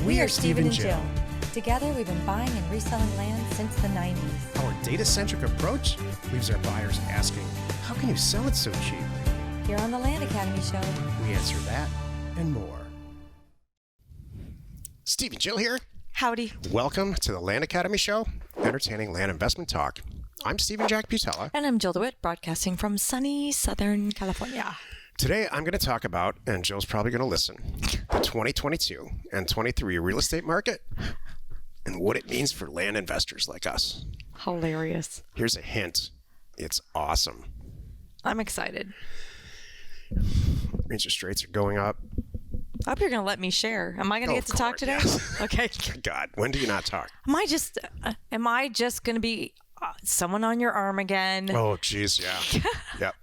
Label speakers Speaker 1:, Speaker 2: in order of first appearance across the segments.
Speaker 1: We are Steve and Jill.
Speaker 2: Together, we've been buying and reselling land since the 90s.
Speaker 1: Our data-centric approach leaves our buyers asking, how can you sell it so cheap?
Speaker 2: Here on the Land Academy Show,
Speaker 1: We answer that and more. Steve and Jill here.
Speaker 2: howdy.
Speaker 1: Welcome to the Land Academy Show, entertaining land investment talk. I'm Stephen Jack Butella.
Speaker 2: And I'm Jill DeWitt, broadcasting from sunny Southern California.
Speaker 1: Today, I'm going to talk about, and Jill's probably going to listen, the 2022 and 23 real estate market and what it means for land investors like us.
Speaker 2: Hilarious.
Speaker 1: Here's a hint. It's awesome.
Speaker 2: I'm excited.
Speaker 1: Interest rates are going up.
Speaker 2: I hope you're going to let me share. Am I going to get to talk today?
Speaker 1: Yes.
Speaker 2: Okay.
Speaker 1: God, when do you not talk?
Speaker 2: Am I just going to be someone on your arm again?
Speaker 1: Oh, geez, yeah. Yep.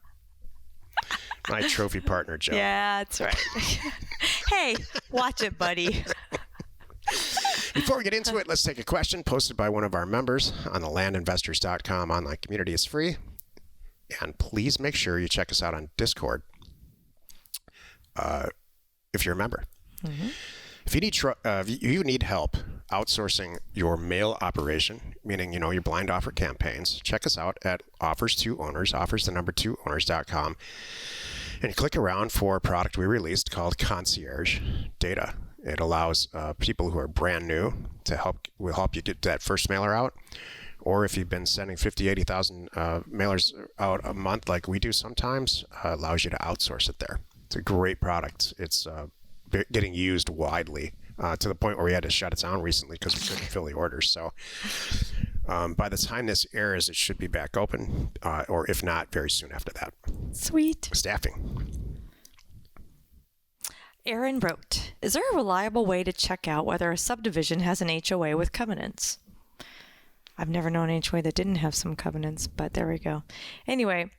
Speaker 1: My trophy partner, Joe.
Speaker 2: Yeah, that's right. Hey, watch it, buddy.
Speaker 1: Before we get into it, let's take a question posted by one of our members on the landinvestors.com online community. It's free. And please make sure you check us out on Discord if you're a member. Mm-hmm. If you need help outsourcing your mail operation, meaning, your blind offer campaigns, check us out at offers2owners, offers2owners.com, and click around for a product we released called Concierge Data. It allows people who are brand new will help you get that first mailer out. Or if you've been sending 50, 80,000 mailers out a month like we do sometimes, allows you to outsource it there. It's a great product. It's getting used widely to the point where we had to shut it down recently because we couldn't fill the orders. So by the time this airs, it should be back open, or if not, very soon after that.
Speaker 2: Sweet.
Speaker 1: Staffing.
Speaker 2: Aaron wrote, is there a reliable way to check out whether a subdivision has an HOA with covenants? I've never known an HOA that didn't have some covenants, but there we go. Anyway,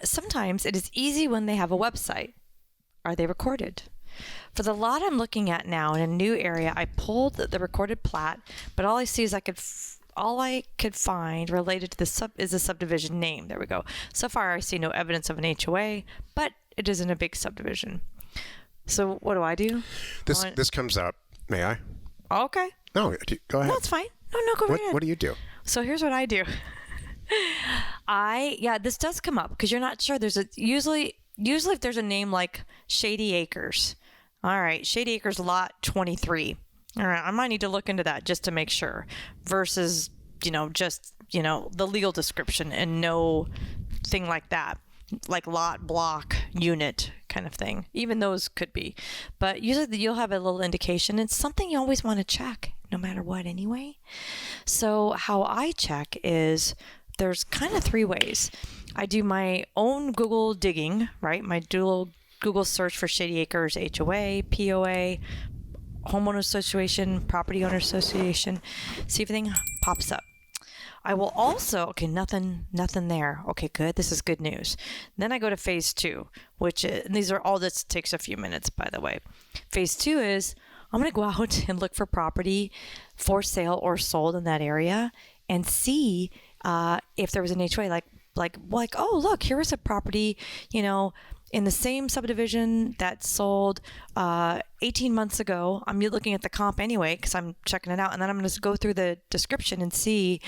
Speaker 2: sometimes it is easy when they have a website. Are they recorded? For the lot I'm looking at now in a new area, I pulled the recorded plat, but all I see is all I could find related to is the subdivision name. There we go. So far, I see no evidence of an HOA, but it isn't a big subdivision. So what do I do?
Speaker 1: This comes up. May I?
Speaker 2: Okay.
Speaker 1: No, go ahead.
Speaker 2: No, it's fine. No, go right ahead.
Speaker 1: What do you do?
Speaker 2: So here's what I do. This does come up because you're not sure. There's usually if there's a name like Shady Acres. All right, Shady Acres lot 23. All right, I might need to look into that just to make sure versus, the legal description and no thing like that, like lot, block, unit kind of thing. Even those could be. But usually you'll have a little indication. It's something you always want to check no matter what anyway. So how I check is there's kind of three ways. I do my own Google digging, right? My dual Google search for Shady Acres, HOA, POA, homeowner association, property owner association. See if anything pops up. I will also, nothing there. Okay, good. This is good news. Then I go to phase 2, and these are all this takes a few minutes, by the way. Phase 2 is I'm going to go out and look for property for sale or sold in that area and see if there was an HOA, like, oh, look, here was a property, in the same subdivision that sold 18 months ago. I'm looking at the comp anyway because I'm checking it out. And then I'm going to go through the description and see,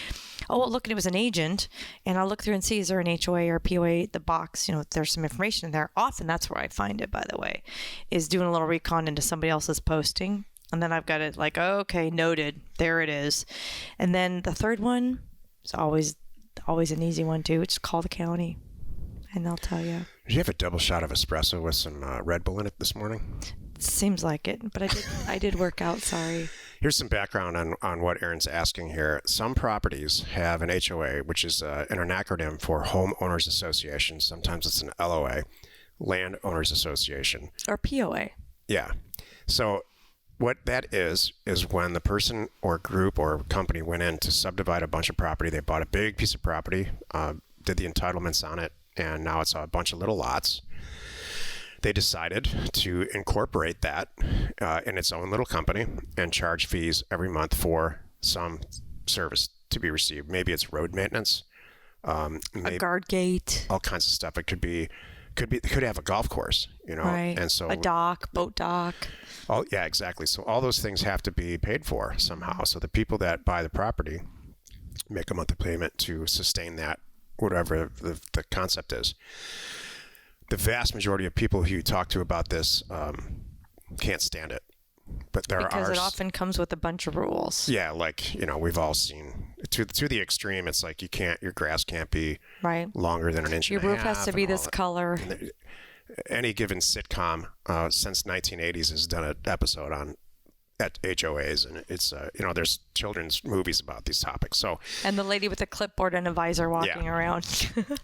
Speaker 2: oh, look, it was an agent. And I'll look through and see, is there an HOA or POA, the box, there's some information in there. Often that's where I find it, by the way, is doing a little recon into somebody else's posting. And then I've got it like, okay, noted. There it is. And then the third one is always an easy one too. Just call the county and they'll tell you.
Speaker 1: Did you have a double shot of espresso with some Red Bull in it this morning?
Speaker 2: Seems like it, but I did work out. Sorry.
Speaker 1: Here's some background on what Aaron's asking here. Some properties have an HOA, which is an acronym for Homeowners Association. Sometimes it's an LOA, Landowners Association.
Speaker 2: Or POA.
Speaker 1: Yeah. So what that is when the person or group or company went in to subdivide a bunch of property, they bought a big piece of property, did the entitlements on it, and now it's a bunch of little lots. They decided to incorporate that in its own little company and charge fees every month for some service to be received. Maybe it's road maintenance,
Speaker 2: a guard gate,
Speaker 1: all kinds of stuff. It could be could have a golf course,
Speaker 2: Right.
Speaker 1: and so
Speaker 2: A dock, boat dock.
Speaker 1: Oh, yeah, exactly. So all those things have to be paid for somehow. So the people that buy the property make a monthly payment to sustain that, whatever the concept is. The vast majority of people who you talk to about this can't stand it. But
Speaker 2: Because it often comes with a bunch of rules.
Speaker 1: Yeah, like, we've all seen to the extreme. It's like your grass can't be
Speaker 2: right.
Speaker 1: longer than an inch
Speaker 2: Your
Speaker 1: and a
Speaker 2: roof
Speaker 1: half.
Speaker 2: has to be this color.
Speaker 1: Any given sitcom since 1980s has done an episode on at HOAs, and it's there's children's movies about these topics. So
Speaker 2: and the lady with a clipboard and a visor walking around.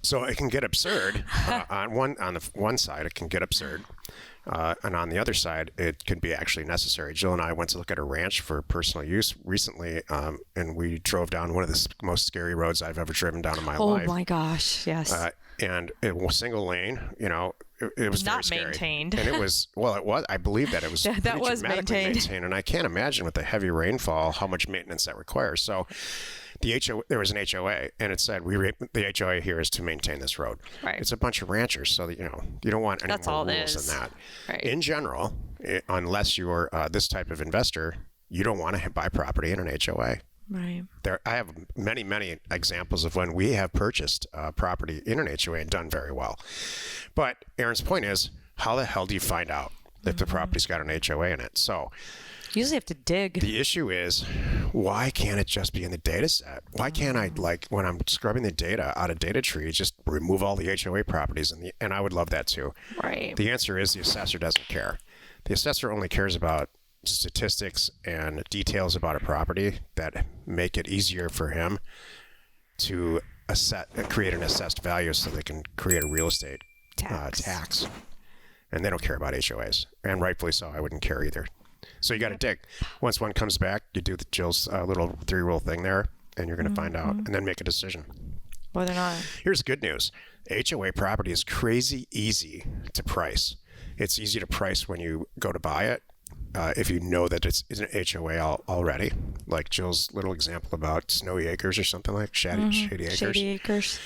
Speaker 1: So it can get absurd. On the one side, it can get absurd. And on the other side, it can be actually necessary. Jill and I went to look at a ranch for personal use recently, and we drove down one of the most scary roads I've ever driven down in my life.
Speaker 2: Oh my gosh, yes.
Speaker 1: And it was single lane, it was
Speaker 2: not
Speaker 1: very scary.
Speaker 2: Maintained.
Speaker 1: And it was, I believe that it was
Speaker 2: that was maintained.
Speaker 1: And I can't imagine with the heavy rainfall how much maintenance that requires. So there was an HOA, and it said the HOA here is to maintain this road.
Speaker 2: Right.
Speaker 1: It's a bunch of ranchers, so that, you don't want any more rules than that.
Speaker 2: Right.
Speaker 1: In general, unless you're this type of investor, you don't want to buy property in an HOA.
Speaker 2: Right.
Speaker 1: I have many, many examples of when we have purchased property in an HOA and done very well. But Erin's point is, how the hell do you find out if the property's got an HOA in it? So
Speaker 2: you usually have to dig.
Speaker 1: The issue is, why can't it just be in the data set? Why can't I, when I'm scrubbing the data out of data tree, just remove all the HOA properties? And I would love that too.
Speaker 2: Right.
Speaker 1: The answer is the assessor doesn't care. The assessor only cares about statistics and details about a property that make it easier for him to create an assessed value so they can create a real estate tax. And they don't care about HOAs. And rightfully so. I wouldn't care either. So you got to dig. Once one comes back, you do Jill's little 3-rule thing there, and you're going to find out and then make a decision.
Speaker 2: Whether or not.
Speaker 1: Here's the good news. HOA property is crazy easy to price. It's easy to price when you go to buy it. If you know that it's an HOA already, like Jill's little example about Snowy Acres or something like Shady Acres.
Speaker 2: Shady Acres.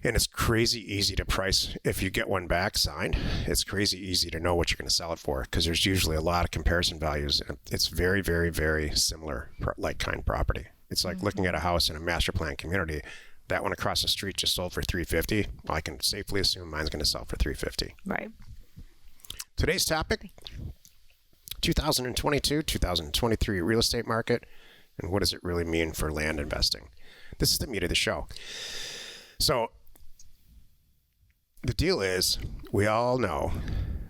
Speaker 1: And it's crazy easy to price. If you get one back signed, it's crazy easy to know what you're going to sell it for because there's usually a lot of comparison values. It's very, very, very similar kind property. It's like looking at a house in a master plan community. That one across the street just sold for $350. Well, I can safely assume mine's going to sell for $350.
Speaker 2: Right.
Speaker 1: Today's topic: 2022, 2023 real estate market, and what does it really mean for land investing? This is the meat of the show. So the deal is, we all know,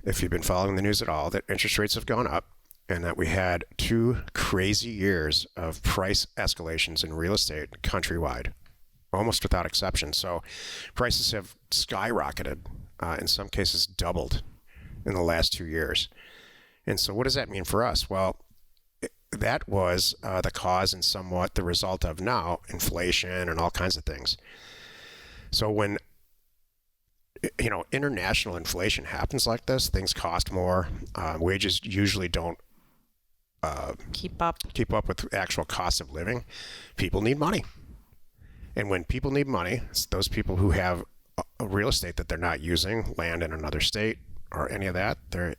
Speaker 1: if you've been following the news at all, that interest rates have gone up and that we had 2 crazy years of price escalations in real estate countrywide, almost without exception. So prices have skyrocketed, in some cases doubled in the last 2 years. And so what does that mean for us? Well, that was the cause and somewhat the result of now inflation and all kinds of things. So when international inflation happens like this, things cost more. Wages usually don't keep up with actual cost of living. People need money. And when people need money, it's those people who have a real estate that they're not using, land in another state or any of that, they're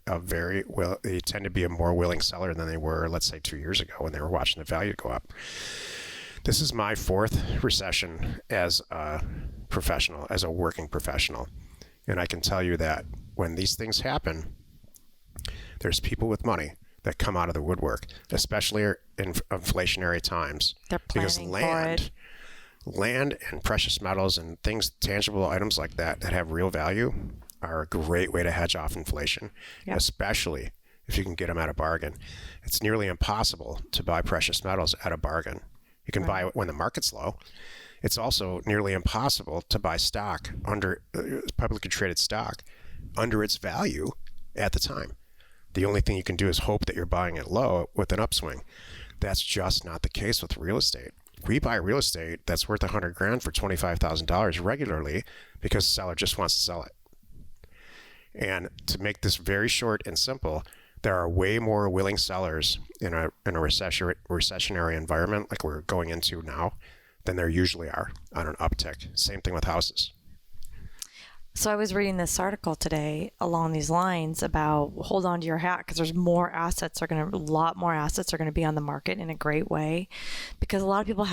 Speaker 1: they tend to be a more willing seller than they were, let's say, 2 years ago when they were watching the value go up. This is my 4th recession as a professional, as a working professional. And I can tell you that when these things happen, there's people with money that come out of the woodwork, especially in inflationary times.
Speaker 2: They're planning for it.
Speaker 1: Land and precious metals and things, tangible items like that have real value are a great way to hedge off inflation, especially if you can get them at a bargain. It's nearly impossible to buy precious metals at a bargain. You can buy it when the market's low. It's also nearly impossible to buy stock under publicly traded stock under its value at the time. The only thing you can do is hope that you're buying it low with an upswing. That's just not the case with real estate. We buy real estate that's worth $100,000 for $25,000 regularly because the seller just wants to sell it. And to make this very short and simple, there are way more willing sellers in a recessionary environment like we're going into now than there usually are on an uptick. Same thing with houses.
Speaker 2: So I was reading this article today along these lines about hold on to your hat because there's a lot more assets are going to be on the market in a great way because a lot of people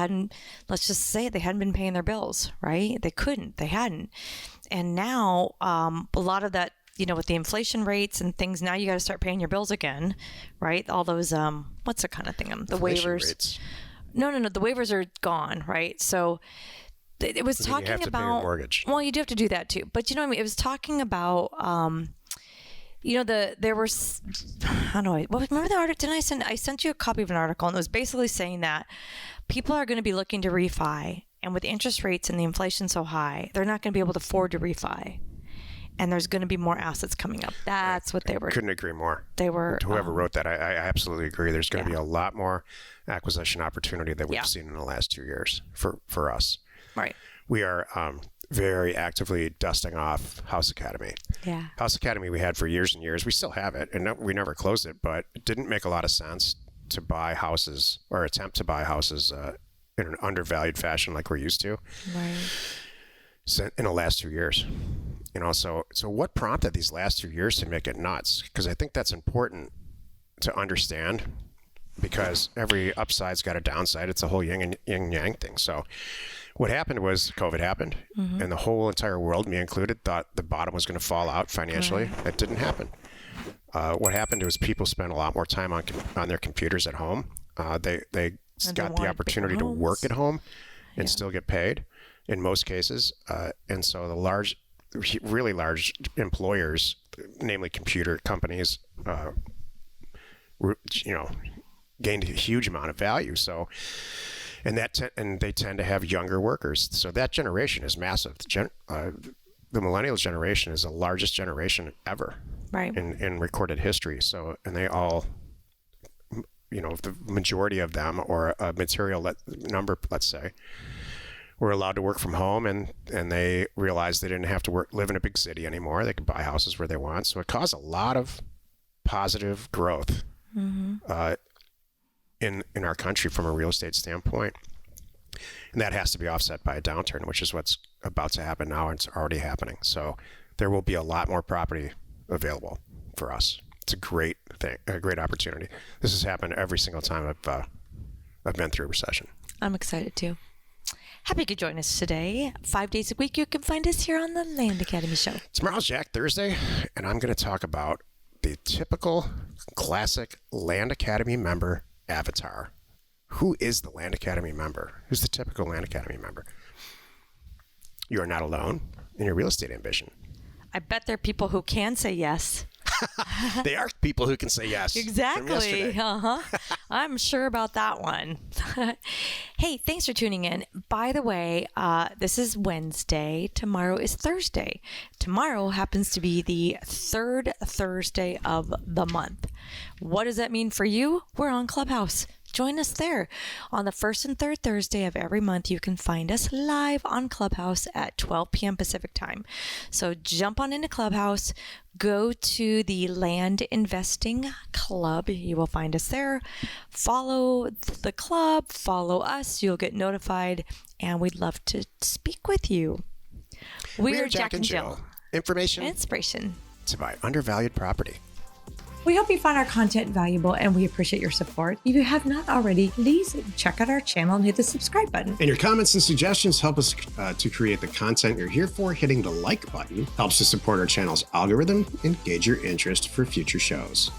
Speaker 2: let's just say it, they hadn't been paying their bills, right? They hadn't. And now a lot of that, with the inflation rates and things, now you got to start paying your bills again, right? All those, what's the kind of thing? The
Speaker 1: Inflation
Speaker 2: waivers.
Speaker 1: rates.
Speaker 2: No, the waivers are gone, right? So it was talking
Speaker 1: you have to pay your
Speaker 2: about
Speaker 1: mortgage.
Speaker 2: Well, you do have to do that too, but what I mean. It was talking about there were how do I remember the article? Didn't I sent you a copy of an article, and it was basically saying that people are going to be looking to refi, and with interest rates and the inflation so high, they're not going to be able to afford to refi, and there's going to be more assets coming up. That's what they were.
Speaker 1: Couldn't agree more.
Speaker 2: They were.
Speaker 1: Whoever wrote that, I absolutely agree. There's going to be a lot more acquisition opportunity that we've seen in the last 2 years for us.
Speaker 2: Right.
Speaker 1: We are very actively dusting off House Academy.
Speaker 2: Yeah.
Speaker 1: House Academy we had for years and years. We still have it, and we never closed it, but it didn't make a lot of sense to buy houses or attempt to buy houses in an undervalued fashion like we're used to.
Speaker 2: Right.
Speaker 1: In the last 2 years. So what prompted these last 2 years to make it nuts? Because I think that's important to understand, because every upside's got a downside. It's a whole yin and yang thing. So what happened was COVID happened, and the whole entire world, me included, thought the bottom was going to fall out financially. Right. That didn't happen. What happened was people spent a lot more time on their computers at home. They got the opportunity to work at home and still get paid in most cases. And so the really large employers, namely computer companies, gained a huge amount of value. So, and they tend to have younger workers. So that generation is massive. The millennial generation is the largest generation ever,
Speaker 2: right,
Speaker 1: in recorded history. So, and they all, the majority of them, or a material number, let's say, were allowed to work from home, and they realized they didn't have to live in a big city anymore. They could buy houses where they want. So it caused a lot of positive growth in our country from a real estate standpoint. And that has to be offset by a downturn, which is what's about to happen now, and it's already happening. So there will be a lot more property available for us. It's a great thing, a great opportunity. This has happened every single time I've been through a recession.
Speaker 2: I'm excited too. Happy you could join us today. 5 days a week, you can find us here on the Land Academy Show.
Speaker 1: Tomorrow's Jack Thursday, and I'm going to talk about the typical classic Land Academy member avatar. Who is the Land Academy member? Who's the typical Land Academy member? You are not alone in your real estate ambition.
Speaker 2: I bet there are people who can say yes.
Speaker 1: They are people who can say yes.
Speaker 2: Exactly. I'm sure about that one. Hey, thanks for tuning in. By the way, this is Wednesday. Tomorrow is Thursday. Tomorrow happens to be the third Thursday of the month. What does that mean for you? We're on Clubhouse. Join us there. On the first and third Thursday of every month, you can find us live on Clubhouse at 12 p.m. Pacific time. So jump on into Clubhouse, go to the Land Investing Club. You will find us there. Follow the club, follow us. You'll get notified, and we'd love to speak with you. We're Jack and Jill.
Speaker 1: Information,
Speaker 2: inspiration
Speaker 1: to buy undervalued property.
Speaker 3: We hope you found our content valuable, and we appreciate your support. If you have not already, please check out our channel and hit the subscribe button.
Speaker 1: And your comments and suggestions help us to create the content you're here for. Hitting the like button helps to support our channel's algorithm and gauge your interest for future shows.